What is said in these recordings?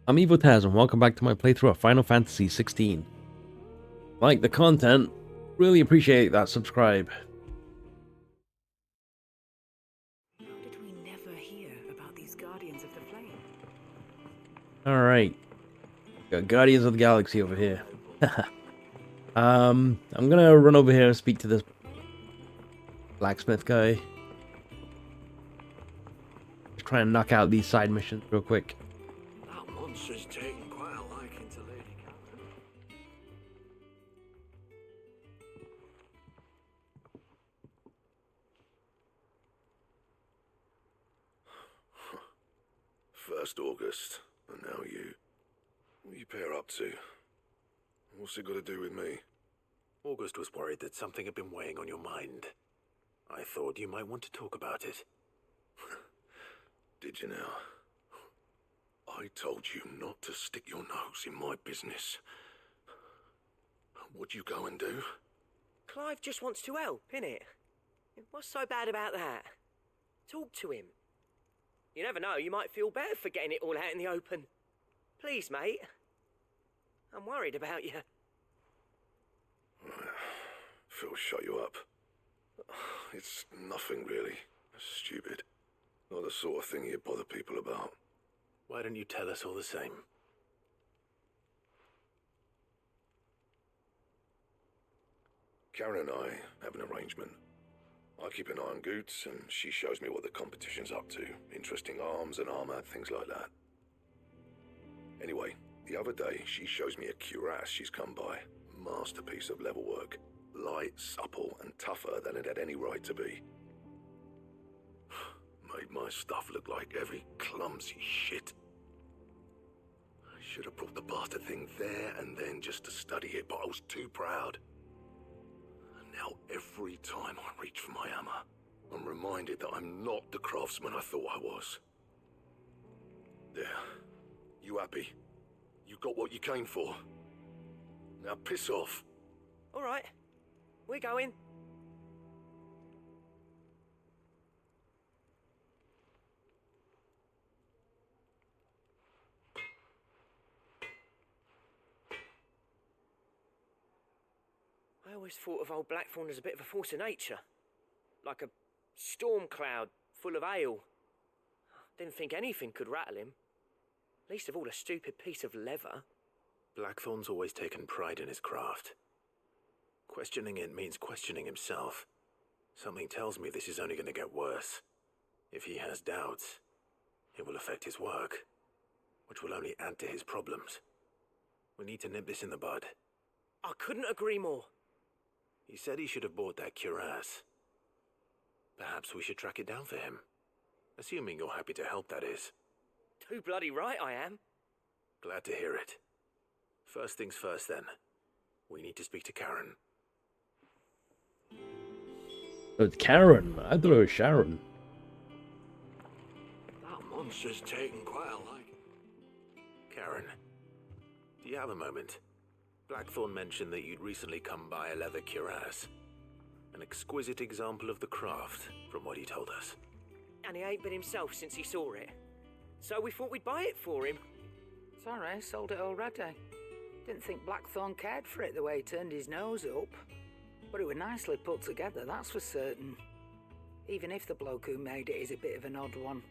I'm Evotaz and welcome back to my playthrough of Final Fantasy XVI. Like the content, really appreciate that subscribe. How did we never hear about these Guardians of the Flame? Alright. Got Guardians of the Galaxy over here. I'm gonna run over here and speak to this blacksmith guy. Just try and knock out these side missions real quick. That monster's taken quite a liking to Lady Catherine. First August, and now you. What are you pair up to? What's it got to do with me? August was worried that something had been weighing on your mind. I thought you might want to talk about it. Did you now? I told you not to stick your nose in my business. What'd you go and do? Clive just wants to help, innit? What's so bad about that? Talk to him. You never know, you might feel better for getting it all out in the open. Please, mate. I'm worried about you. Phil shut you up. It's nothing really. Stupid. Not the sort of thing you bother people about. Why don't you tell us all the same? Karen and I have an arrangement. I keep an eye on Goots, and she shows me what the competition's up to. Interesting arms and armor, things like that. Anyway, the other day, she shows me a cuirass she's come by. Masterpiece of level work. Light, supple, and tougher than it had any right to be. Made my stuff look like every clumsy shit. I should have brought the bastard thing there and then just to study it, but I was too proud. And now every time I reach for my hammer, I'm reminded that I'm not the craftsman I thought I was. There. You happy? You got what you came for. Now piss off. All right, we're going. I always thought of old Blackthorn as a bit of a force of nature. Like a storm cloud full of hail. Didn't think anything could rattle him. Least of all a stupid piece of leather. Blackthorn's always taken pride in his craft. Questioning it means questioning himself. Something tells me this is only going to get worse. If he has doubts, it will affect his work, which will only add to his problems. We need to nip this in the bud. I couldn't agree more. He said he should have bought that cuirass. Perhaps we should track it down for him. Assuming you're happy to help, that is. Too bloody right I am. Glad to hear it. First things first, then. We need to speak to Karen. It's Karen. I thought it was Sharon. That monster's taken quite a liking. Karen, do you have a moment? Blackthorn mentioned that you'd recently come by a leather cuirass. An exquisite example of the craft, from what he told us. And he ain't been himself since he saw it. So we thought we'd buy it for him. Sorry, sold it already. Didn't think Blackthorn cared for it the way he turned his nose up. But it was nicely put together, that's for certain. Even if the bloke who made it is a bit of an odd one.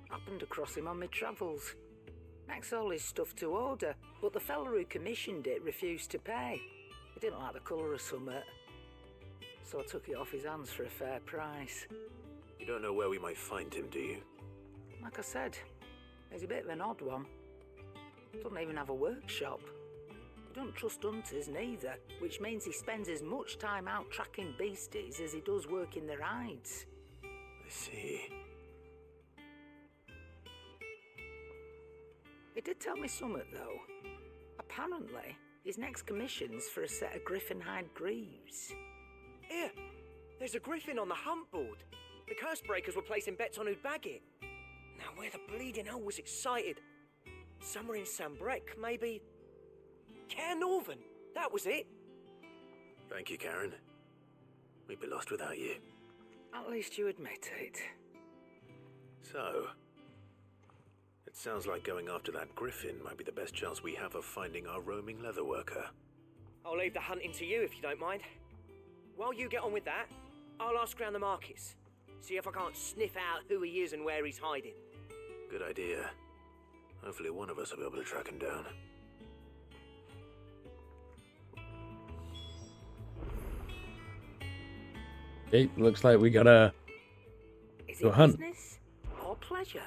Happened across him on my travels. Makes all his stuff to order, but the fella who commissioned it refused to pay. He didn't like the colour of summit. So I took it off his hands for a fair price. You don't know where we might find him, do you? Like I said, he's a bit of an odd one. Doesn't even have a workshop. He don't trust hunters neither, which means he spends as much time out tracking beasties as he does working their hides. I see. He did tell me something though. Apparently, his next commission's for a set of Griffin hide greaves. Here, there's a Griffin on the hunt board. The curse breakers were placing bets on who'd bag it. Now where the bleeding hell was it sighted? Somewhere in Sambrec, maybe. Care Northern, that was it. Thank you, Karen. We'd be lost without you. At least you admit it. So, It sounds like going after that Griffin might be the best chance we have of finding our roaming leatherworker. I'll leave the hunting to you if you don't mind. While you get on with that, I'll ask around the markets. See if I can't sniff out who he is and where he's hiding. Good idea. Hopefully one of us will be able to track him down. Okay, looks like we gotta Is go it hunt. business or pleasure?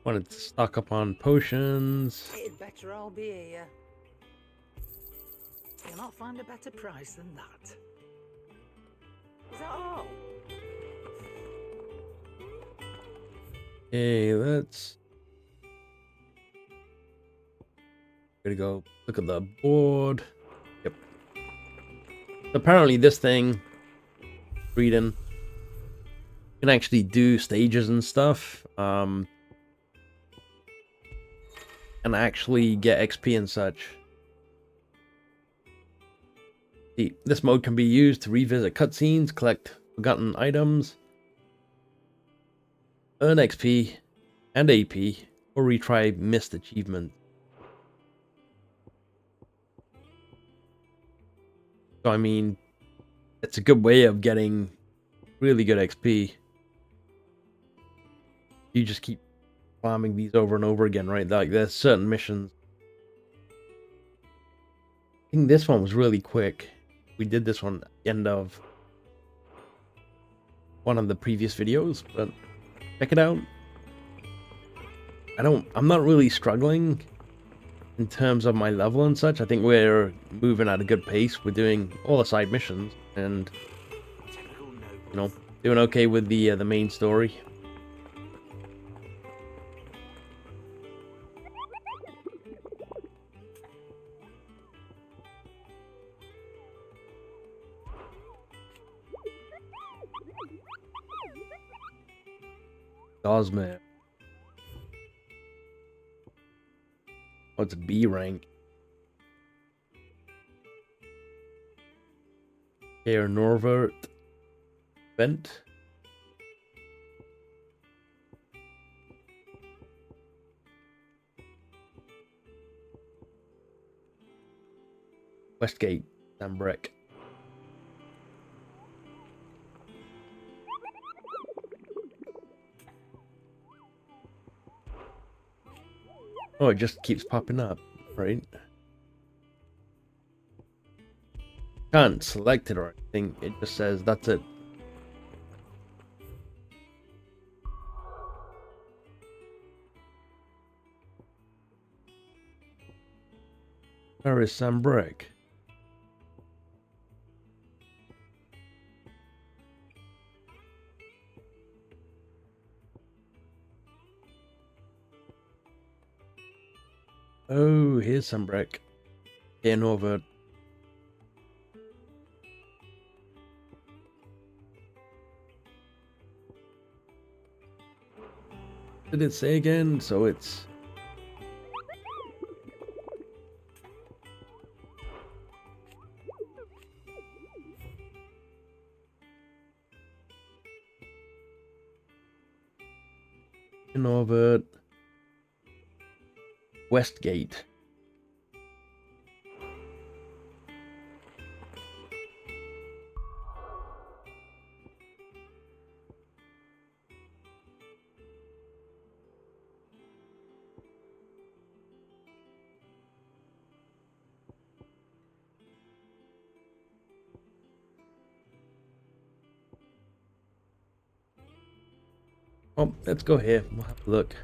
Wanted to stock up on potions. It'd better all be here. You'll not find a better price than that. Is that all? Okay, let's... Gotta go look at the board. Yep. Apparently this thing, reading, can actually do stages and stuff. And actually get XP and such. See, this mode can be used to revisit cutscenes, collect forgotten items, earn XP and AP, or retry missed achievements. So I mean, it's a good way of getting really good XP. You just keep farming these over and over again, right? Like there's certain missions. I think this one was really quick. We did this one at the end of one of the previous videos, but check it out. I'm not really struggling in terms of my level and such. I think we're moving at a good pace. We're doing all the side missions and, you know, doing okay with the main story. Dozmare. Oh, it's B rank. Here, Norvert. Bent. Westgate. Sambrek. Oh, it just keeps popping up, right? Can't select it or anything, it just says that's it. Where is Sambrek? Oh, here's Sambrek. Getting over. Did it say again? So it's... Norvert. Westgate. Oh, let's go here. We'll have a look.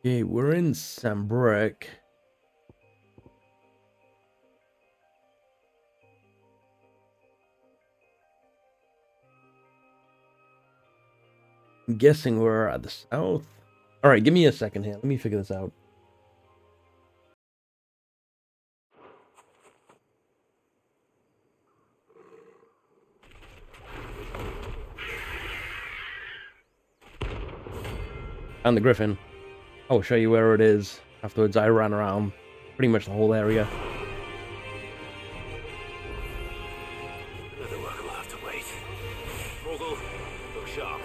Okay, we're in Sambrek. I'm guessing we're at the south. Alright, give me a second here. Let me figure this out. And the Griffin. I will show you where it is. Afterwards, I ran around pretty much the whole area. Another work will have to wait. Morgul, go sharp.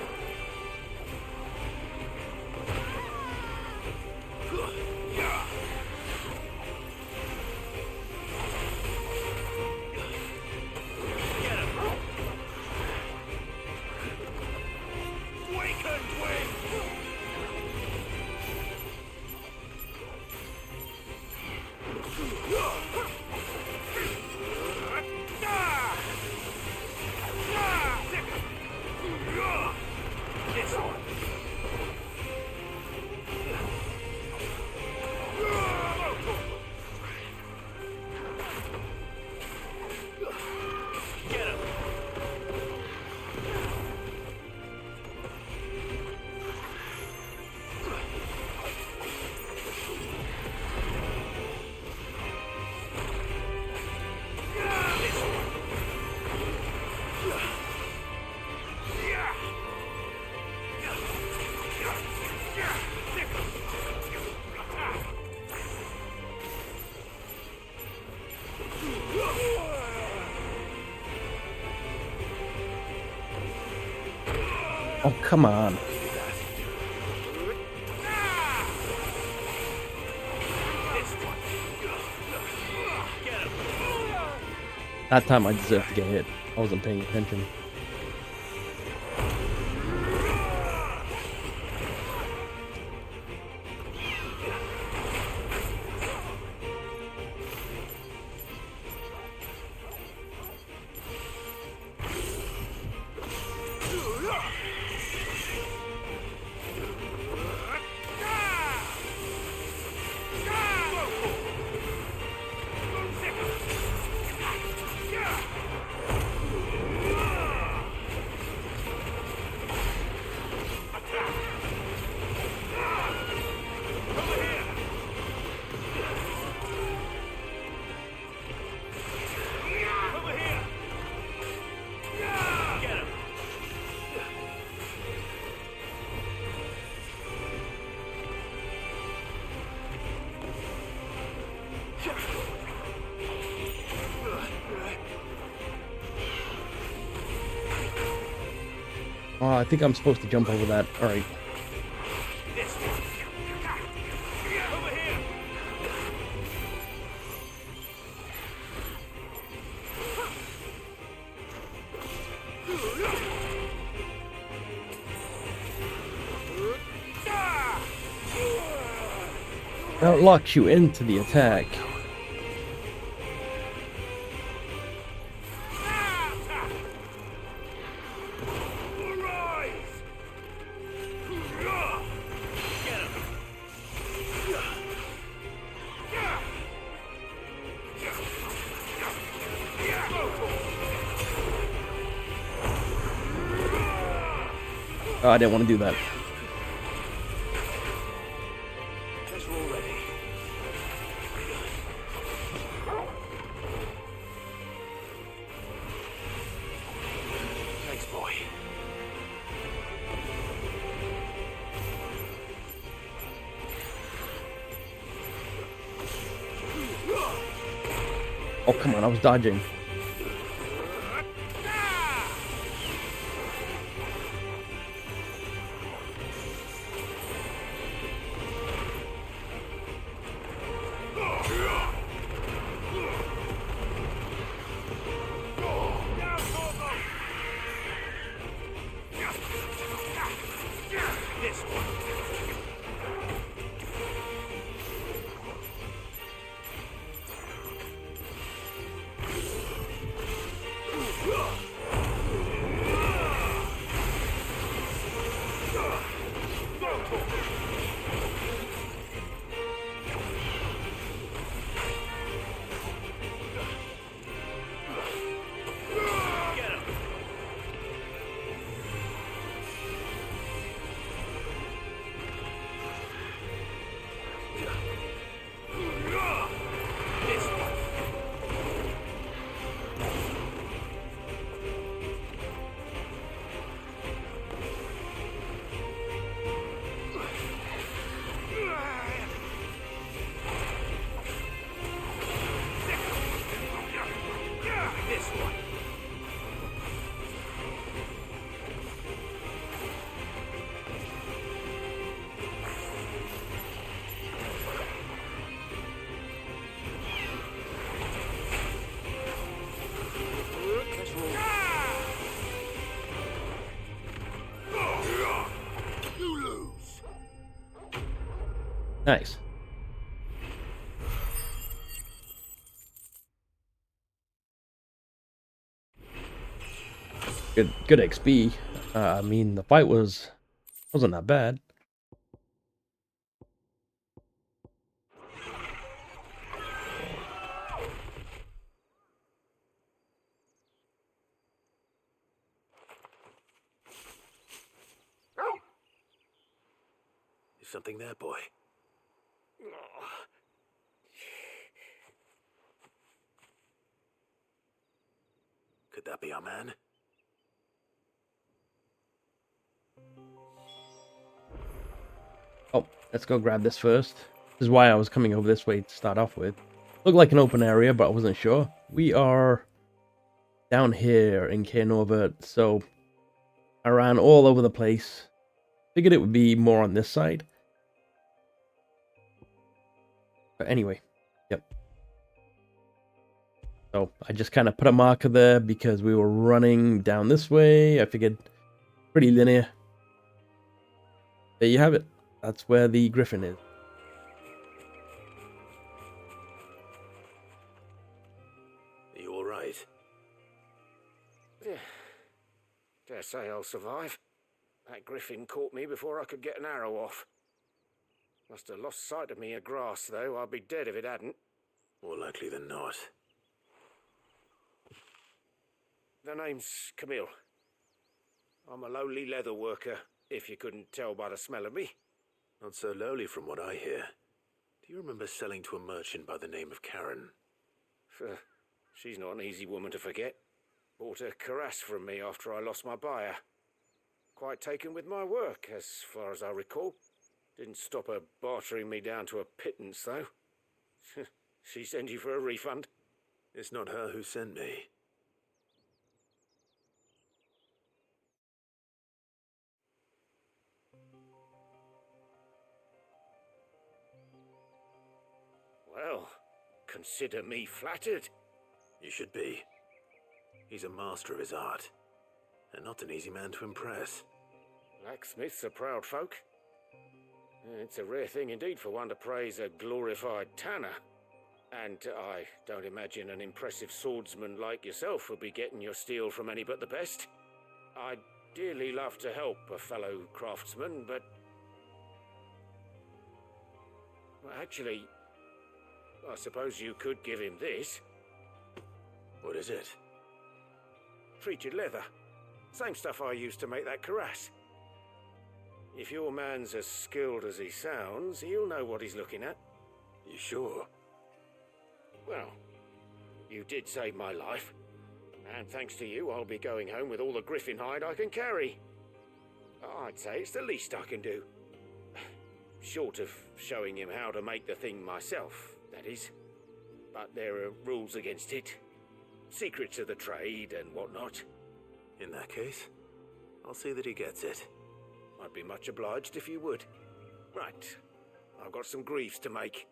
Oh, come on. That time I deserved to get hit. I wasn't paying attention. Oh, I think I'm supposed to jump over that. Alright. That locks you into the attack. Oh, I didn't want to do that. Thanks, boy. Oh, come on, I was dodging. Nice. Good XP. I mean, the fight wasn't that bad. Is something there, boy? Could that be our man? Oh, let's go grab this first. This is why I was coming over this way to start off with. Looked like an open area, but I wasn't sure. We are down here in Cairnovert, so I ran all over the place. Figured it would be more on this side. But anyway, yep. So I just kind of put a marker there because we were running down this way. I figured pretty linear. There you have it. That's where the Griffin is. Are you alright? Yeah. Dare say I'll survive. That Griffin caught me before I could get an arrow off. Must have lost sight of me a grass, though. I'd be dead if it hadn't. More likely than not. The name's Camille. I'm a lowly leather worker, if you couldn't tell by the smell of me. Not so lowly from what I hear. Do you remember selling to a merchant by the name of Karen? She's not an easy woman to forget. Bought a cuirass from me after I lost my buyer. Quite taken with my work, as far as I recall. Didn't stop her bartering me down to a pittance, though. She sent you for a refund? It's not her who sent me. Well, consider me flattered. You should be. He's a master of his art, and not an easy man to impress. Blacksmiths are proud folk. It's a rare thing indeed for one to praise a glorified tanner. And I don't imagine an impressive swordsman like yourself would be getting your steel from any but the best. I'd dearly love to help a fellow craftsman, but... Well, actually, I suppose you could give him this. What is it? Treated leather. Same stuff I used to make that cuirass. If your man's as skilled as he sounds, he'll know what he's looking at. You sure? Well, you did save my life. And thanks to you, I'll be going home with all the Griffin hide I can carry. I'd say it's the least I can do. Short of showing him how to make the thing myself, that is. But there are rules against it. Secrets of the trade and whatnot. In that case, I'll see that he gets it. I'd be much obliged if you would. Right, I've got some greaves to make.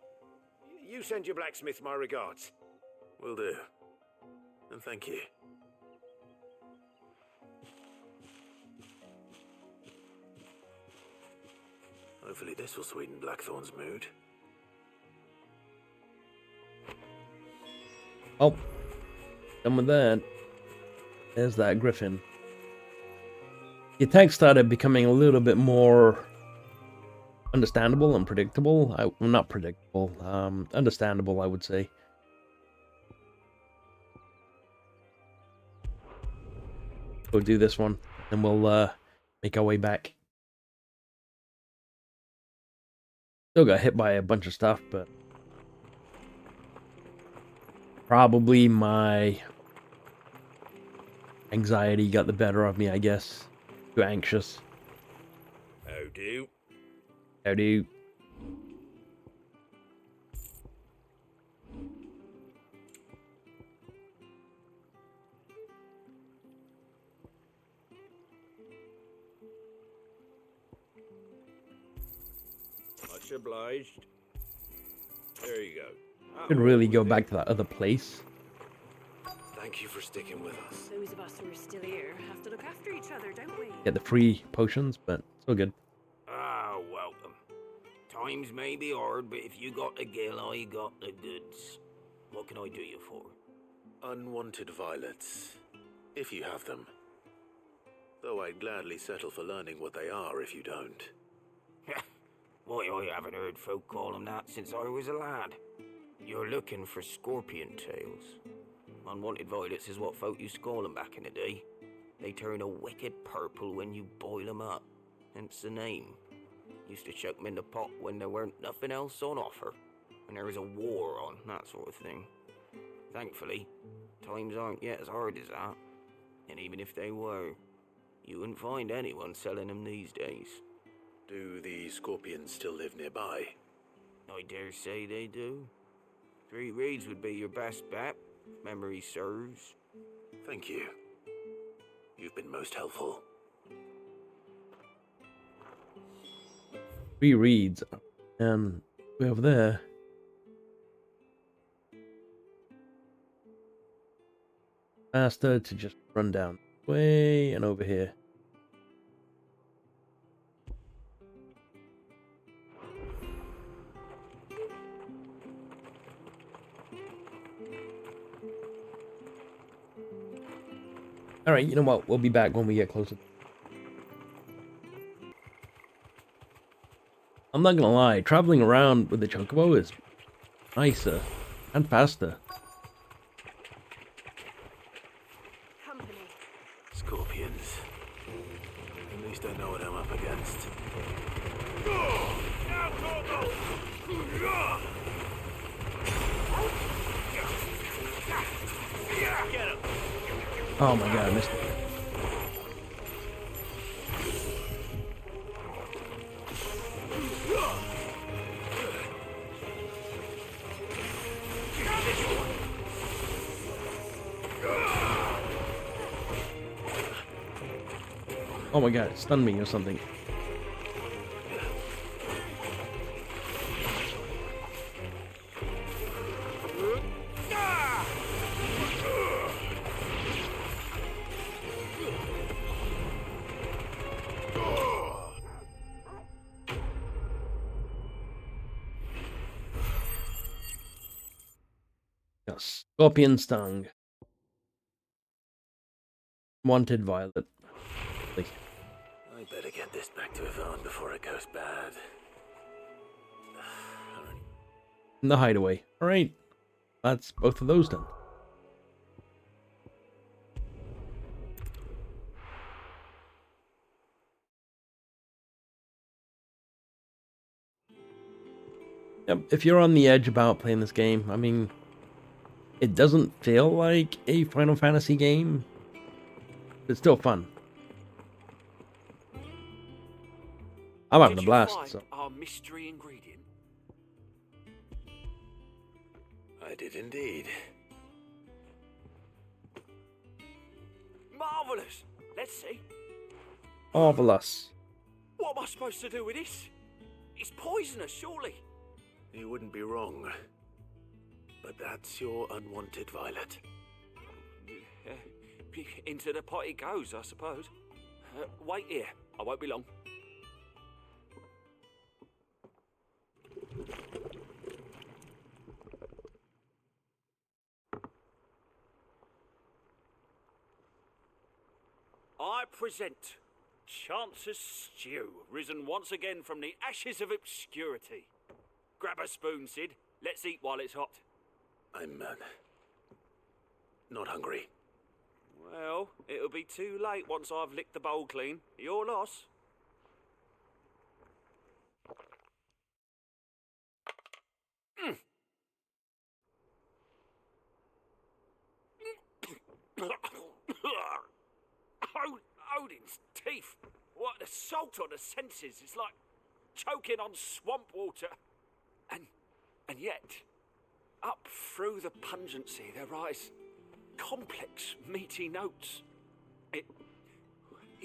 You send your blacksmith my regards. Will do. And thank you. Hopefully this will sweeten Blackthorn's mood. Oh, done with that. There's that Griffin. The attack started becoming a little bit more understandable and predictable. Well, not predictable. Understandable, I would say. We'll do this one, and we'll make our way back. Still got hit by a bunch of stuff, but probably my anxiety got the better of me, I guess. Too anxious. How do? How do? Much obliged. There you go. Could really go back to that other place. Thank you for sticking with us. Those of us who are still here have to look after each other, don't we? Get the free potions, but it's all good. Ah, welcome. Times may be hard, but if you got the gill, I got the goods. What can I do you for? Unwanted violets, if you have them. Though I'd gladly settle for learning what they are if you don't. Why, I haven't heard folk call them that since I was a lad. You're looking for scorpion tails. Unwanted violets is what folk used to call them back in the day. They turn a wicked purple when you boil them up, hence the name. Used to chuck them in the pot when there weren't nothing else on offer, when there was a war on, that sort of thing. Thankfully, times aren't yet as hard as that, and even if they were, you wouldn't find anyone selling them these days. Do the scorpions still live nearby? I dare say they do. 3 reeds would be your best bet, if memory serves. Thank you. You've been most helpful. 3 reads. And way over there. Faster to just run down way and over here. Alright, you know what? We'll be back when we get closer. I'm not gonna lie, traveling around with the Chocobo is nicer and faster. Company. Scorpions. At least I know what I'm up against. Oh my god, I missed it. Oh my god, it stunned me or something. Scorpion stung. Wanted violet. I better get this back to Yvonne before it goes bad. In the hideaway. Alright. That's both of those done. Yep, if you're on the edge about playing this game, I mean, it doesn't feel like a Final Fantasy game. It's still fun. I'm having a blast. Did you So. find our mystery ingredient? I did indeed. Marvelous! Let's see. Marvelous. What am I supposed to do with this? It's poisonous, surely. You wouldn't be wrong. But that's your unwanted violet. Into the pot it goes, I suppose. Wait here. I won't be long. I present Chance's Stew, risen once again from the ashes of obscurity. Grab a spoon, Sid. Let's eat while it's hot. I'm not hungry. Well, it'll be too late once I've licked the bowl clean. Your loss. Odin's teeth. What, the salt on the senses. It's like choking on swamp water. And yet, up through the pungency there rise complex, meaty notes. It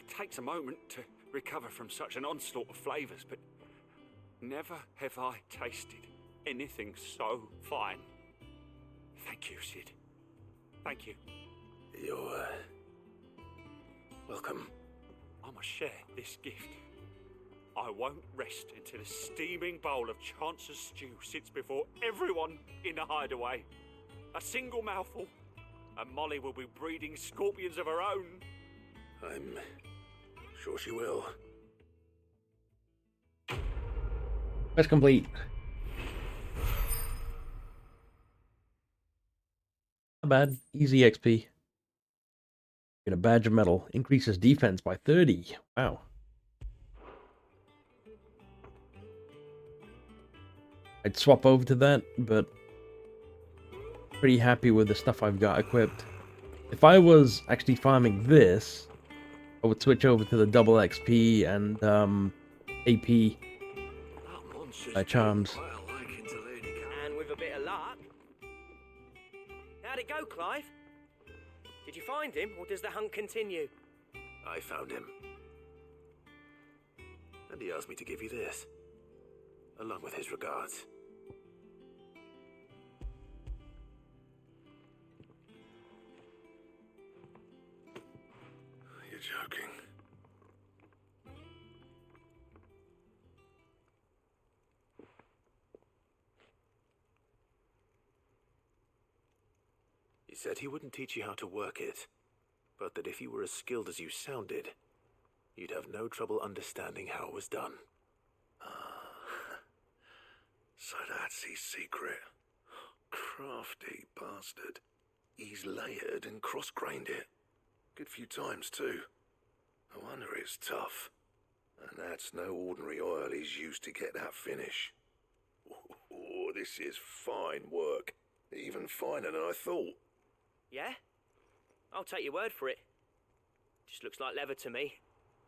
takes a moment to recover from such an onslaught of flavours, but never have I tasted anything so fine. Thank you, Sid. Thank you. You're welcome. I must share this gift. I won't rest until a steaming bowl of Chance's stew sits before everyone in the hideaway. A single mouthful, and Molly will be breeding scorpions of her own. I'm sure she will. Quest complete. Not bad. Easy XP. Get a badge of metal. Increases defense by 30. Wow. I'd swap over to that, but pretty happy with the stuff I've got equipped. If I was actually farming this, I would switch over to the double XP and AP charms. And with a bit of luck. How'd it go, Clive? Did you find him, or does the hunt continue? I found him. And he asked me to give you this, along with his regards. You're joking. He said he wouldn't teach you how to work it, but that if you were as skilled as you sounded, you'd have no trouble understanding how it was done. So that's his secret. Crafty bastard. He's layered and cross-grained it. Good few times, too. No wonder it's tough. And that's no ordinary oil he's used to get that finish. Oh, this is fine work. Even finer than I thought. Yeah? I'll take your word for it. Just looks like leather to me.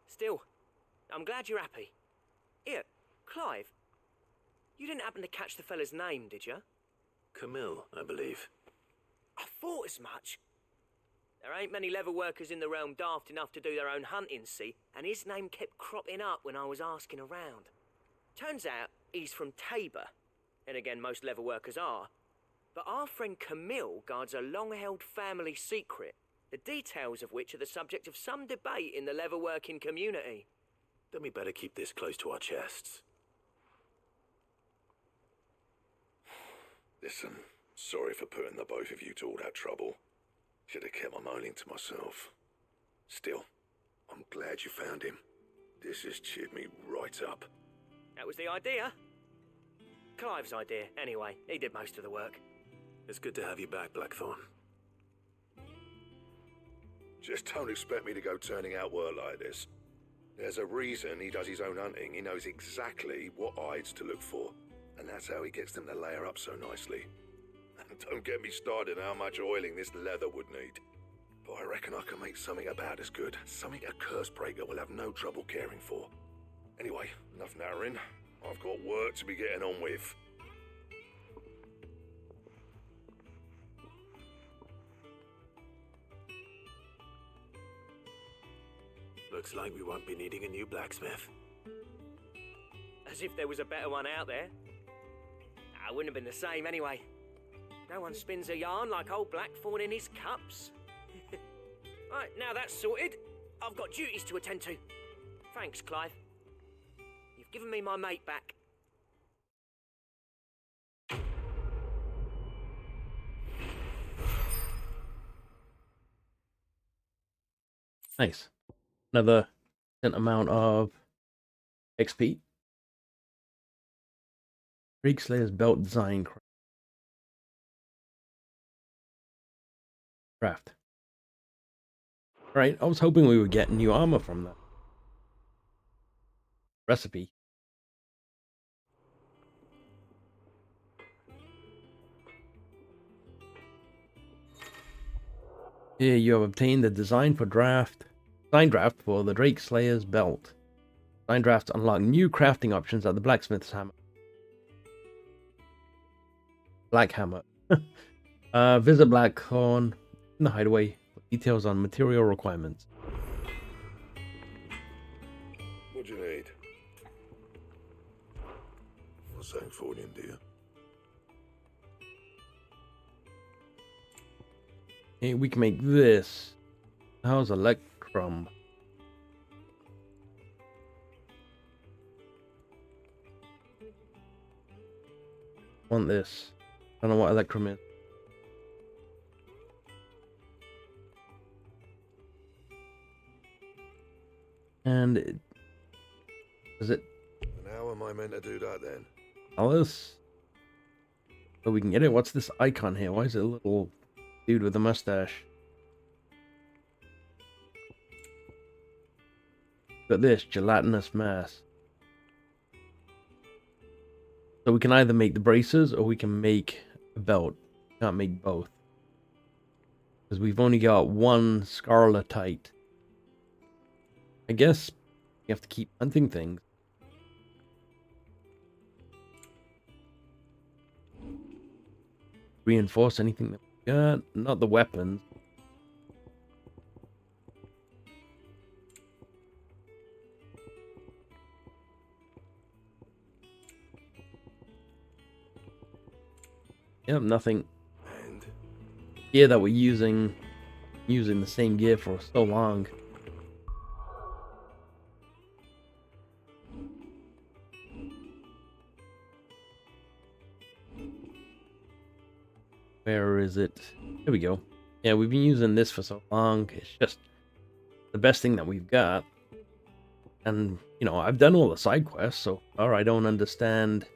Still, I'm glad you're happy. Here, Clive. You didn't happen to catch the fella's name, did you? Camille, I believe. I thought as much. There ain't many leather workers in the realm daft enough to do their own hunting, see, and his name kept cropping up when I was asking around. Turns out he's from Tabor, and again most leather workers are. But our friend Camille guards a long-held family secret, the details of which are the subject of some debate in the leather-working community. Then we better keep this close to our chests. Listen, sorry for putting the both of you to all that trouble. Should have kept my moaning to myself. Still, I'm glad you found him. This has cheered me right up. That was the idea. Clive's idea, anyway. He did most of the work. It's good to have you back, Blackthorn. Just don't expect me to go turning out work like this. There's a reason he does his own hunting. He knows exactly what hides to look for. And that's how he gets them to layer up so nicely. And don't get me started on how much oiling this leather would need. But I reckon I can make something about as good. Something a curse breaker will have no trouble caring for. Anyway, enough narrowing. I've got work to be getting on with. Looks like we won't be needing a new blacksmith. As if there was a better one out there. I wouldn't have been the same anyway. No one spins a yarn like old Blackthorn in his cups. Right, now that's sorted, I've got duties to attend to. Thanks, Clive. You've given me my mate back. Nice. Another decent amount of XP. Freak Slayer's belt design craft. Right, I was hoping we would get new armor from that recipe. Here you have obtained the design draft for the Drake Slayer's belt. Design drafts unlock new crafting options at the blacksmith's hammer. Black hammer. Visit Blackthorn in the hideaway for details on material requirements. What do you need? What's that for you, dear? Hey, we can make this. How's Electrum? want this. I don't know what Electrum is. And does it And how am I meant to do that then? tell us? So we can get it. What's this icon here? Why is it a little dude with a mustache? Got this gelatinous mass. So we can either make the braces or we can make a belt. Can't make both. Because we've only got one scarletite. I guess you have to keep hunting things. Reinforce anything that we got. Not the weapons. Yep, nothing. And Gear that we're using the same gear for so long. Where is it? There we go. Yeah, we've been using this for so long. It's just the best thing that we've got. And, you know, I've done all the side quests so far. I don't understand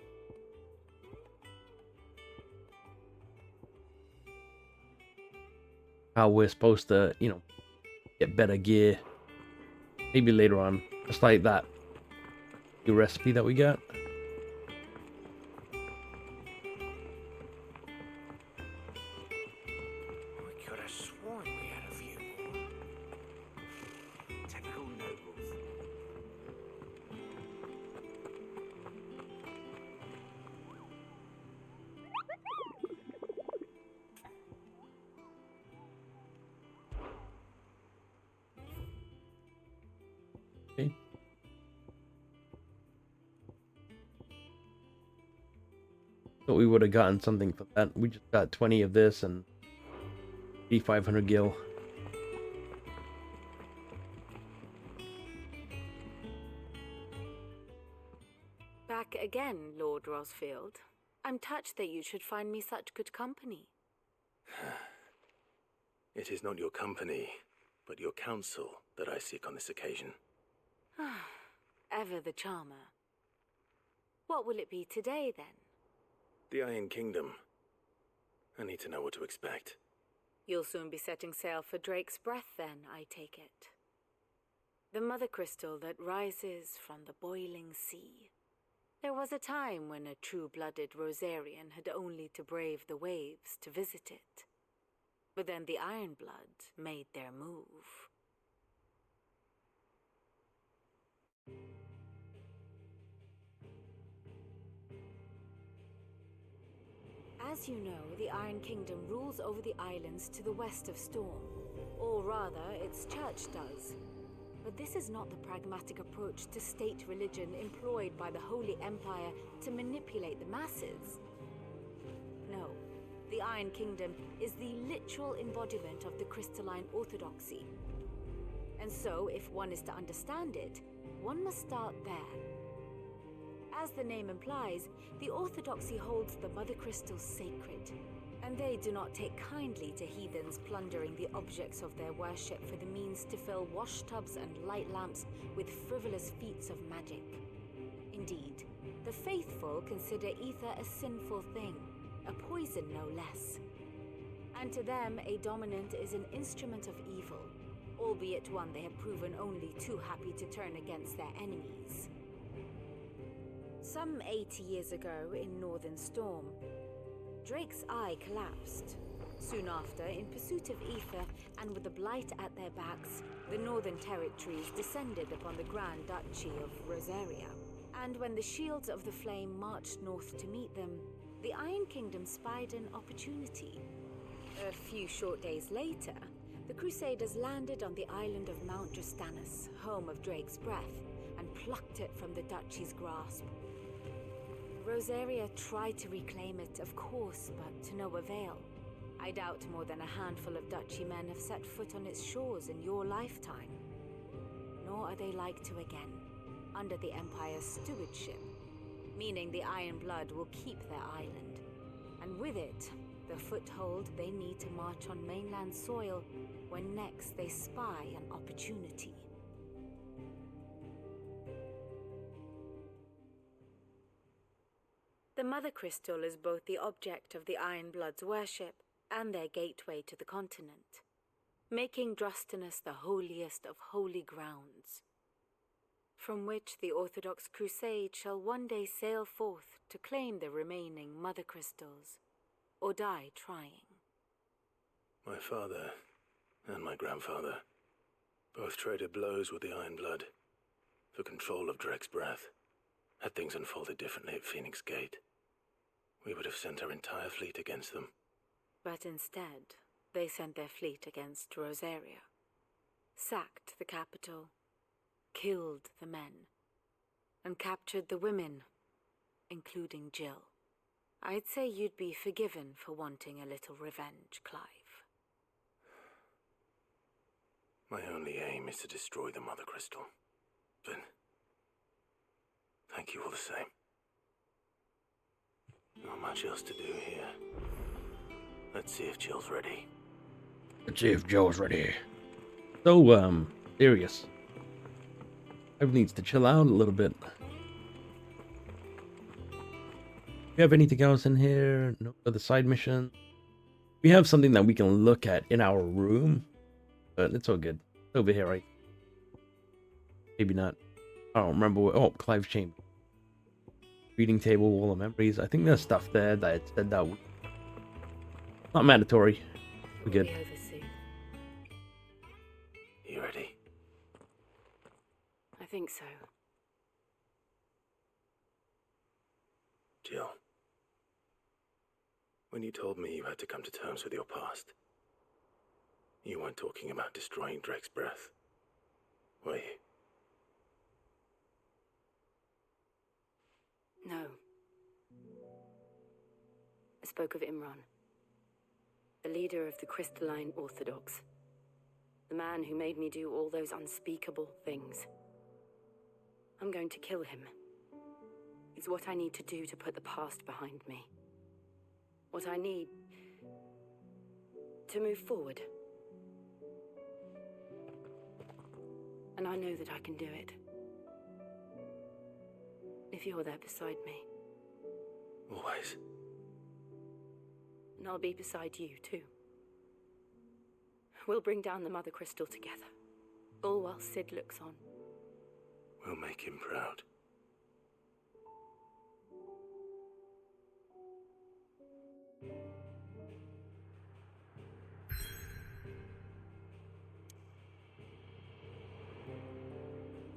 how we're supposed to, you know, get better gear. Maybe later on. Just like that new recipe that we got. I could have sworn we had a few more. Typical nobles. Okay. Thought we would have gotten something for that. We just got 20 of this and 8,500 gil. Back again, Lord Rosfield. I'm touched that you should find me such good company. it is not your company, but your counsel that I seek on this occasion. Ever the charmer. What will it be today, then? The Iron Kingdom. I need to know what to expect. You'll soon be setting sail for Drake's Breath, then, I take it. The mother crystal that rises from the boiling sea. There was a time when a true-blooded Rosarian had only to brave the waves to visit it. But then the Ironblood made their move. As you know, the Iron Kingdom rules over the islands to the west of Storm. Or rather, its church does. But this is not the pragmatic approach to state religion employed by the Holy Empire to manipulate the masses. No, the Iron Kingdom is the literal embodiment of the crystalline orthodoxy. And so, if one is to understand it, one must start there. As the name implies, the orthodoxy holds the Mother Crystals sacred, and they do not take kindly to heathens plundering the objects of their worship for the means to fill washtubs and light lamps with frivolous feats of magic. Indeed, the faithful consider ether a sinful thing, a poison no less. And to them, a dominant is an instrument of evil, albeit one they have proven only too happy to turn against their enemies. Some 80 years ago in Northern Storm, Drake's eye collapsed. Soon after, in pursuit of ether and with the Blight at their backs, the Northern Territories descended upon the Grand Duchy of Rosaria. And when the Shields of the Flame marched north to meet them, the Iron Kingdom spied an opportunity. A few short days later, the Crusaders landed on the island of Mount Justanus, home of Drake's Breath, and plucked it from the Duchy's grasp. Rosaria tried to reclaim it, of course, but to no avail. I doubt more than a handful of Duchy men have set foot on its shores in your lifetime. Nor are they like to again, under the Empire's stewardship, meaning the Iron Blood will keep their island. And with it, the foothold they need to march on mainland soil when next they spy an opportunity. The Mother Crystal is both the object of the Ironbloods' worship and their gateway to the continent, making Drustinus the holiest of holy grounds, from which the Orthodox Crusade shall one day sail forth to claim the remaining Mother Crystals, or die trying. My father and my grandfather both traded blows with the Ironblood for control of Drek's breath. Had things unfolded differently at Phoenix Gate, we would have sent our entire fleet against them. But instead, they sent their fleet against Rosaria, sacked the capital, killed the men, and captured the women, including Jill. I'd say you'd be forgiven for wanting a little revenge, Clive. My only aim is to destroy the Mother Crystal. But thank you all the same. Not much else to do here. Let's see if Jill's ready. Let's see if Joe's ready. So, serious. Clive needs to chill out a little bit. We have anything else in here? No other side mission. We have something that we can look at in our room, but it's all good. It's over here, right? Maybe not. I don't remember what. Oh, Clive's chamber. Reading table, wall of memories. I think there's stuff there that it said that. Not mandatory. We're good. You ready? I think so. Jill, when you told me you had to come to terms with your past, you weren't talking about destroying Drek's breath, were you? No. I spoke of Imran, the leader of the Crystalline Orthodox, the man who made me do all those unspeakable things. I'm going to kill him. It's what I need to do to put the past behind me. What I need to move forward. And I know that I can do it. If you're there beside me. Always. And I'll be beside you, too. We'll bring down the Mother Crystal together. All while Sid looks on. We'll make him proud.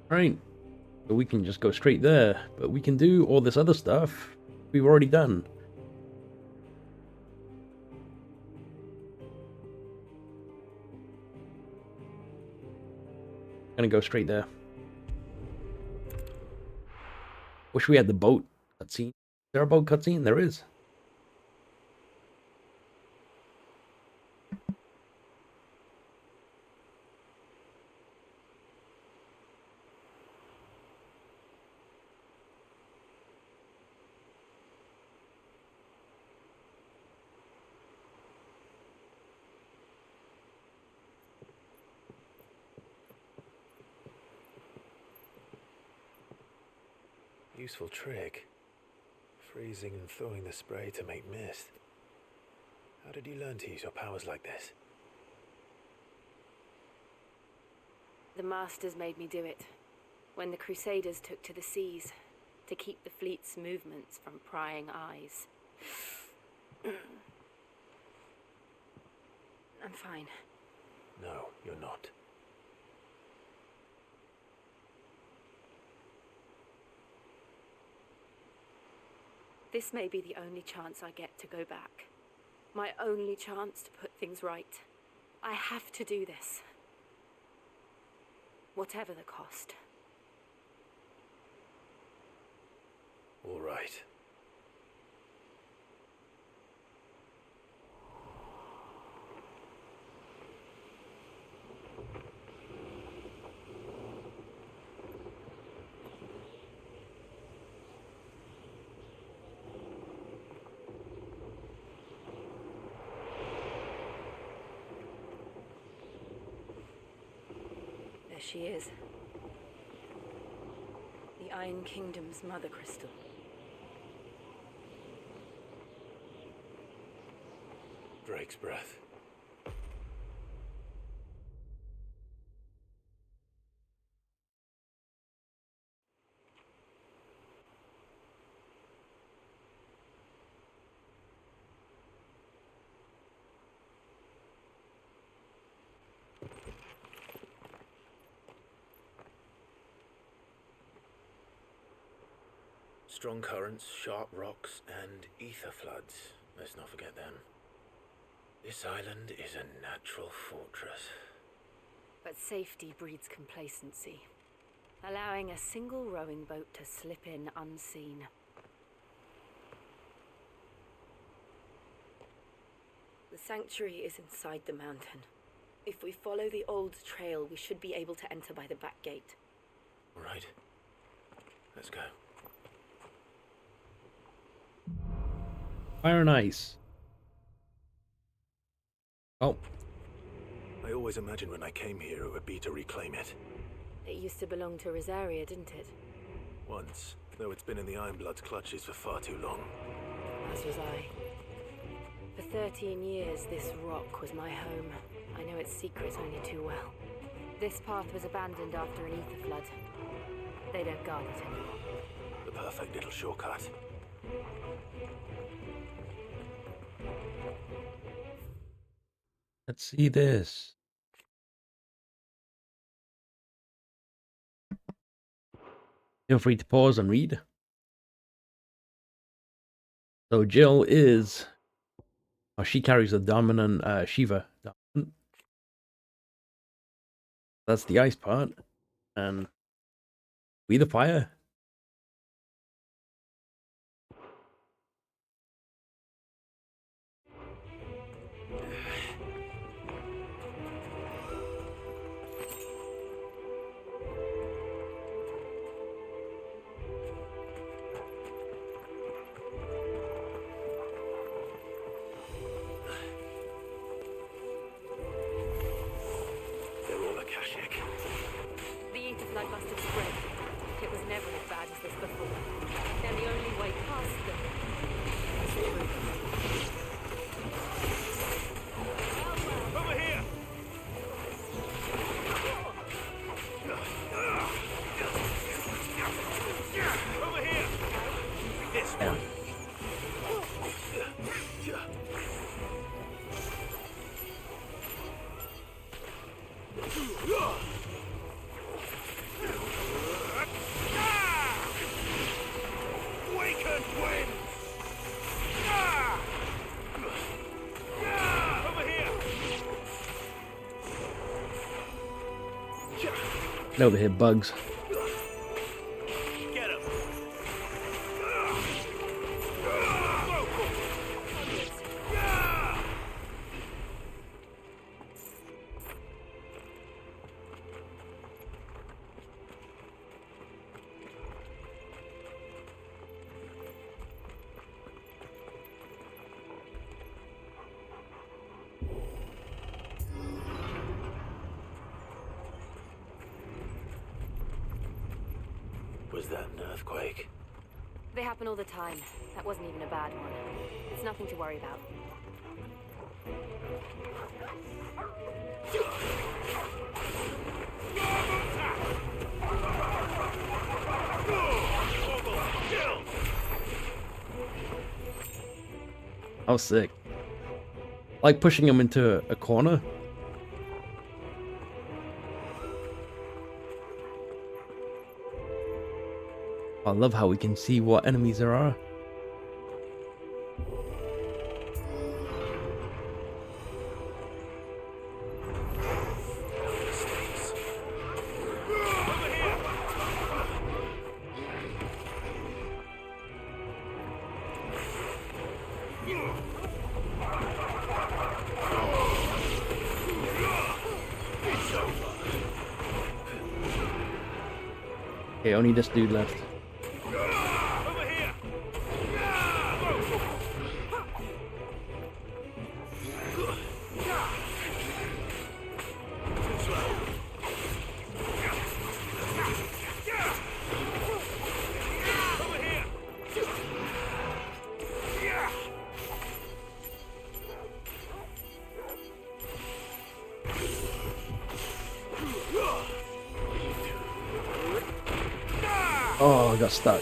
Right. So we can just go straight there, but we can do all this other stuff we've already done. Gonna go straight there. Wish we had the boat cutscene. Is there a boat cutscene? There is. Useful trick. Freezing and thawing the spray to make mist. How did you learn to use your powers like this? The Masters made me do it. When the Crusaders took to the seas, to keep the fleet's movements from prying eyes. I'm fine. No, you're not. This may be the only chance I get to go back. My only chance to put things right. I have to do this. Whatever the cost. All right. she is. The Iron Kingdom's mother crystal. Drake's breath. Strong currents, sharp rocks, and ether floods. Let's not forget them. This island is a natural fortress. But safety breeds complacency, allowing a single rowing boat to slip in unseen. The sanctuary is inside the mountain. If we follow the old trail, we should be able to enter by the back gate. All right. Let's go. Fire and ice. Oh, I always imagined when I came here it would be to reclaim it. It used to belong to Rosaria, didn't it? Once, though it's been in the Ironblood's clutches for far too long. As was I. For 13 years, this rock was my home. I know its secrets only too well. This path was abandoned after an ether flood. They don't guard it anymore. The perfect little shortcut. let's see this. Feel free to pause and read. So Jill is... Oh, she carries the dominant Shiva. Dominant. That's the ice part. And we the fire. Over here, bugs. Get him. Was that an earthquake? They happen all the time. That wasn't even a bad one. It's nothing to worry about. Oh, sick. Like pushing him into a corner. I love how we can see what enemies there are. Okay, only this dude left. Oh, I got stuck.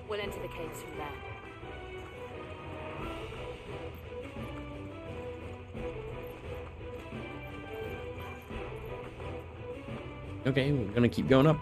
We'll enter the caves from there. Okay, we're gonna keep going up.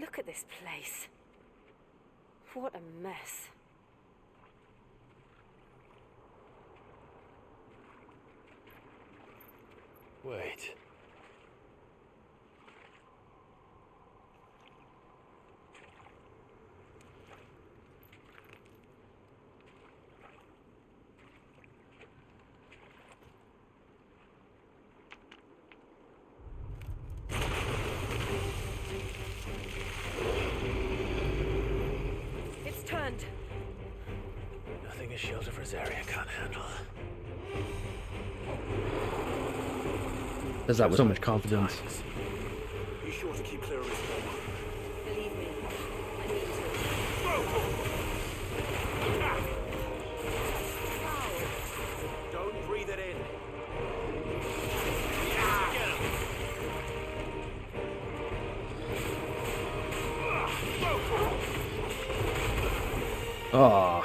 Look at this place. What a mess. Wait. It's turned. Nothing a shelter for this area can't handle. Does that with so much confidence. Be sure to keep clear of his bomb. Believe me, I need to. Don't breathe it in. Oh.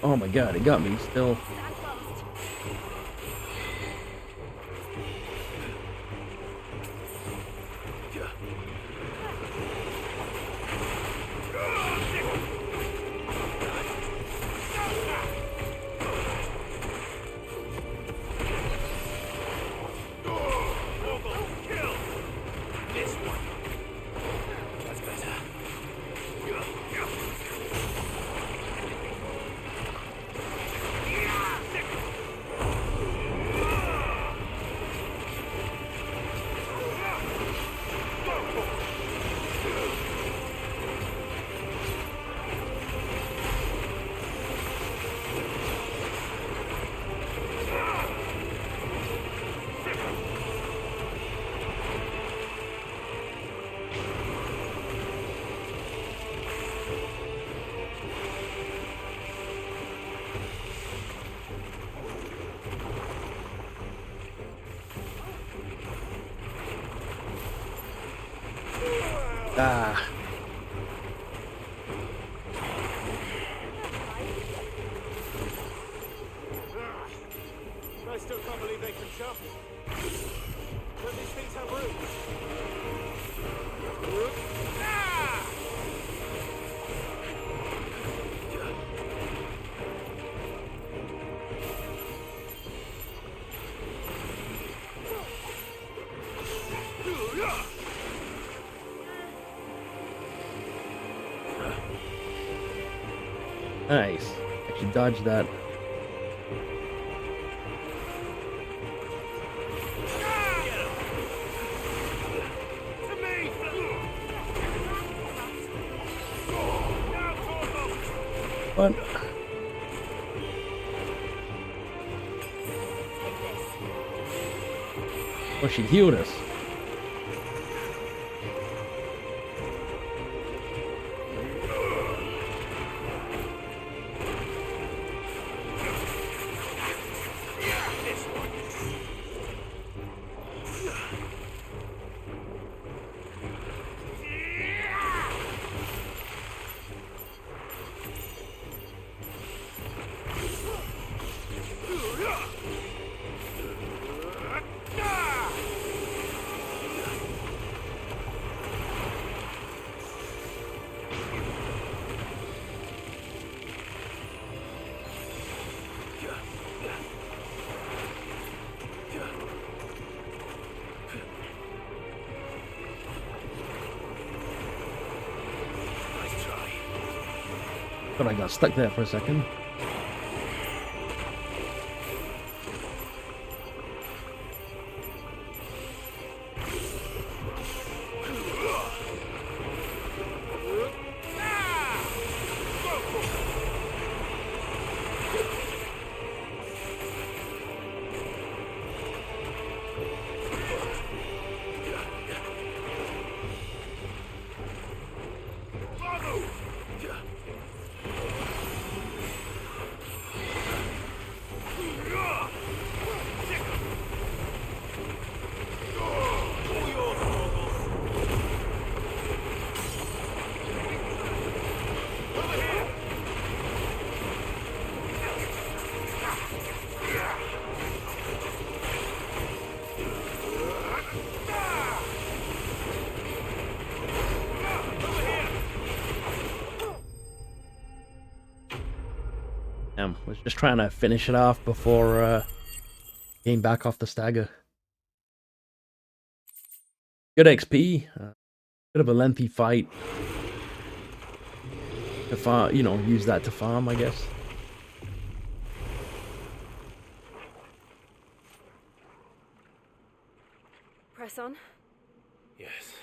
Oh my god, it got me still. Ah. I still can't believe they can jump. But these things have roots. Nice. Actually dodged that. What? Oh, she healed us. But I got stuck there for a second. Was just trying to finish it off before getting back off the stagger. Good XP. Bit of a lengthy fight. To farm, you know, use that to farm, I guess. Press on. Yes.